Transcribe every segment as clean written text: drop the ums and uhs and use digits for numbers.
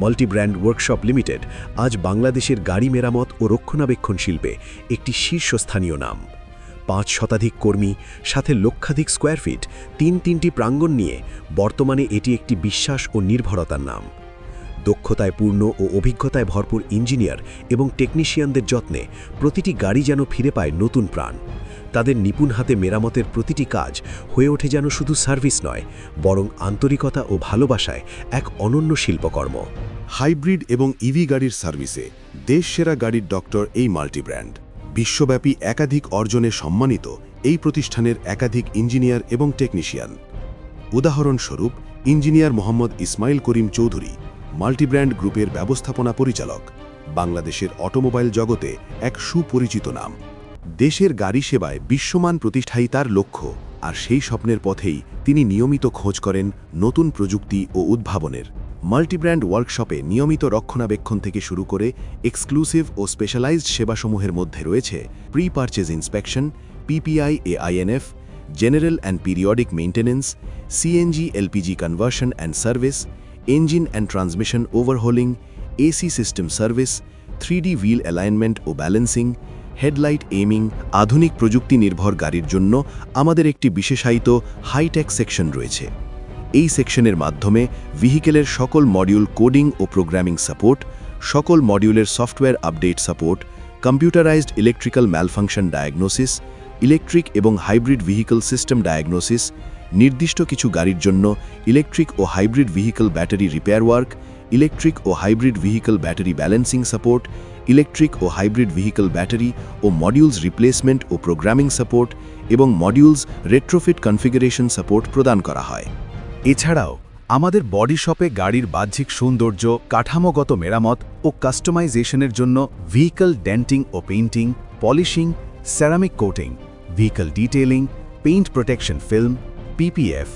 Multi-brand workshop limited আজ বাংলাদেশের গাড়ি মেরামত ও রক্ষণাবেক্ষণ শিল্পে একটি শীর্ষস্থানীয় নাম। ৫ শতাধিক কর্মী, সাথে লক্ষাধিক স্কোয়ার ফিট, তিনটি প্রাঙ্গণ নিয়ে বর্তমানে এটি একটি বিশ্বাস ও নির্ভরতার নাম। দক্ষতায় পূর্ণ ও অভিজ্ঞতায় ভরপুর ইঞ্জিনিয়ার এবং টেকনিশিয়ানদের যত্নে প্রতিটি গাড়ি যেন ফিরে পায় নতুন প্রাণ। তাদের নিপুণ হাতে মেরামতের প্রতিটি কাজ হয়ে ওঠে যেন শুধু সার্ভিস নয়, বরং আন্তরিকতা ও ভালোবাসায় এক অনন্য শিল্পকর্ম। হাইব্রিড এবং ইভি গাড়ির সার্ভিসে দেশসেরা গাড়ির ডক্টর এই মাল্টিব্র্যান্ড। বিশ্বব্যাপী একাধিক অর্জনে সম্মানিত এই প্রতিষ্ঠানের একাধিক ইঞ্জিনিয়ার এবং টেকনিশিয়ান। উদাহরণস্বরূপ ইঞ্জিনিয়ার মোহাম্মদ ইসমাইল করিম চৌধুরী, মাল্টিব্র্যান্ড গ্রুপের ব্যবস্থাপনা পরিচালক, বাংলাদেশের অটোমোবাইল জগতে এক সুপরিচিত নাম। দেশের গাড়ি সেবায় বিশ্বমান প্রতিষ্ঠাই তার লক্ষ্য, আর সেই স্বপ্নের পথেই তিনি নিয়মিত খোঁজ করেন নতুন প্রযুক্তি ও উদ্ভাবনের। মাল্টিব্র্যান্ড ওয়ার্কশপে নিয়মিত রক্ষণাবেক্ষণ থেকে শুরু করে এক্সক্লুসিভ ও স্পেশালাইজড সেবাসমূহের মধ্যে রয়েছে pre purchase inspection, PPI AINF, general and periodic maintenance, CNG LPG conversion and service, engine and transmission overhauling, AC system service, 3D wheel alignment ও ব্যালেন্সিং, হেডলাইট এইমিং। আধুনিক প্রযুক্তি নির্ভর গাড়ির জন্য আমাদের একটি বিশেষায়িত হাইটেক সেকশন রয়েছে। এই সেকশনের মাধ্যমে ভেহিকেলের সকল মডিউল কোডিং ও প্রোগ্রামিং সাপোর্ট, সকল মডিউলের software update support, computerised electrical malfunction diagnosis, electric এবং হাইব্রিড ভেহিকেল সিস্টেম ডায়াগনোসিস, নির্দিষ্ট কিছু গাড়ির জন্য ইলেকট্রিক ও hybrid vehicle battery repair work, electric ও hybrid vehicle battery balancing support, electric ও হাইব্রিড ভেহিকেল ব্যাটারি ও মডিউলস রিপ্লেসমেন্ট ও প্রোগ্রামিং সাপোর্ট এবং মডিউলস রেট্রোফিট কনফিগারেশন সাপোর্ট প্রদান করা হয়। এছাড়াও আমাদের বডি শপে গাড়ির বাহ্যিক সৌন্দর্য, কাঠামোগত মেরামত ও কাস্টমাইজেশনের জন্য ভেহিকেল ডেন্টিং ও painting, polishing, ceramic coating, vehicle detailing, paint protection film, PPF,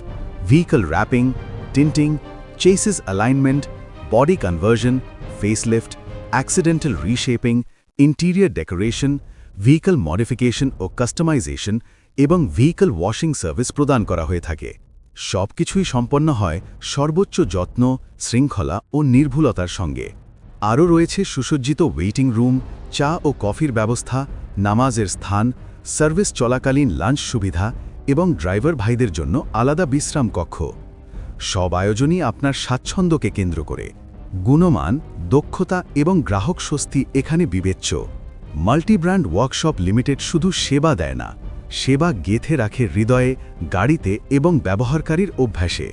vehicle wrapping, tinting, chassis alignment, body conversion, facelift, accidental reshaping, interior decoration, vehicle modification ও কাস্টমাইজেশন এবং ভেহিকেল ওয়াশিং সার্ভিস প্রদান করা হয়ে থাকে। সবকিছুই সম্পন্ন হয় সর্বোচ্চ যত্ন, শৃঙ্খলা ও নির্ভুলতার সঙ্গে। আরও রয়েছে সুসজ্জিত ওয়েটিং রুম, চা ও কফির ব্যবস্থা, নামাজের স্থান, সার্ভিস চলাকালীন লাঞ্চ সুবিধা এবং ড্রাইভার ভাইদের জন্য আলাদা বিশ্রাম কক্ষ। সব আয়োজনই আপনার স্বাচ্ছন্দ্যকে কেন্দ্র করে। গুণমান, দক্ষতা এবং গ্রাহক স্বস্তি এখানে বিবেচ্য। মাল্টিব্র্যান্ড ওয়ার্কশপ লিমিটেড শুধু সেবা দেয় না, সেবা গেঁথে রাখে হৃদয়ে, গাড়িতে এবং ব্যবহারকারীর অভ্যাসে।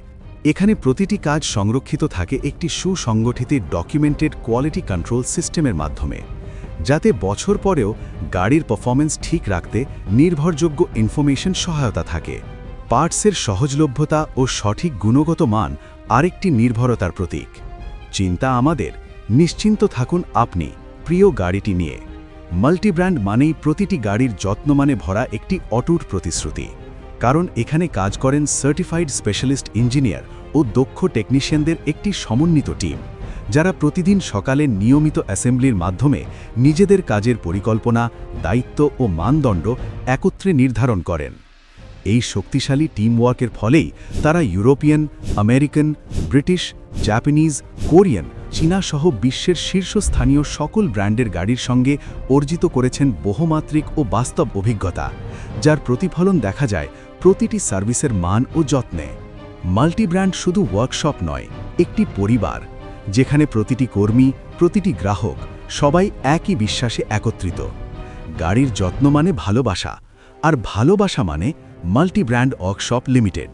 এখানে প্রতিটি কাজ সংরক্ষিত থাকে একটি সুসংগঠিত ডকুমেন্টেড কোয়ালিটি কন্ট্রোল সিস্টেমের মাধ্যমে, যাতে বছর পরেও গাড়ির পারফরম্যান্স ঠিক রাখতে নির্ভরযোগ্য ইনফরমেশন সহায়তা থাকে। পার্টসের সহজলভ্যতা ও সঠিক গুণগত মান আরেকটি নির্ভরতার প্রতীক। চিন্তা আমাদের, নিশ্চিন্ত থাকুন আপনি প্রিয় গাড়িটি নিয়ে। মাল্টিব্র্যান্ড মানেই প্রতিটি গাড়ির যত্নমানে ভরা একটি অটুট প্রতিশ্রুতি। কারণ এখানে কাজ করেন সার্টিফাইড স্পেশালিস্ট ইঞ্জিনিয়ার ও দক্ষ টেকনিশিয়ানদের একটি সমন্বিত টিম, যারা প্রতিদিন সকালে নিয়মিত অ্যাসেম্বলির মাধ্যমে নিজেদের কাজের পরিকল্পনা, দায়িত্ব ও মানদণ্ড একত্রে নির্ধারণ করেন। এই শক্তিশালী টিমওয়ার্কের ফলেই তারা European, American, British, Japanese, Korean, চীনা সহ বিশ্বের শীর্ষস্থানীয় সকল ব্র্যান্ডের গাড়ির সঙ্গে অর্জিত করেছেন বহুমাত্রিক ও বাস্তব অভিজ্ঞতা, যার প্রতিফলন দেখা যায় প্রতিটি সার্ভিসের মান ও যত্নে। মাল্টিব্র্যান্ড শুধু ওয়ার্কশপ নয়, একটি পরিবার, যেখানে প্রতিটি কর্মী, প্রতিটি গ্রাহক সবাই একই বিশ্বাসে একত্রিত। গাড়ির যত্ন মানে ভালোবাসা, আর ভালোবাসা মানে মাল্টিব্র্যান্ড ওয়ার্কশপ লিমিটেড।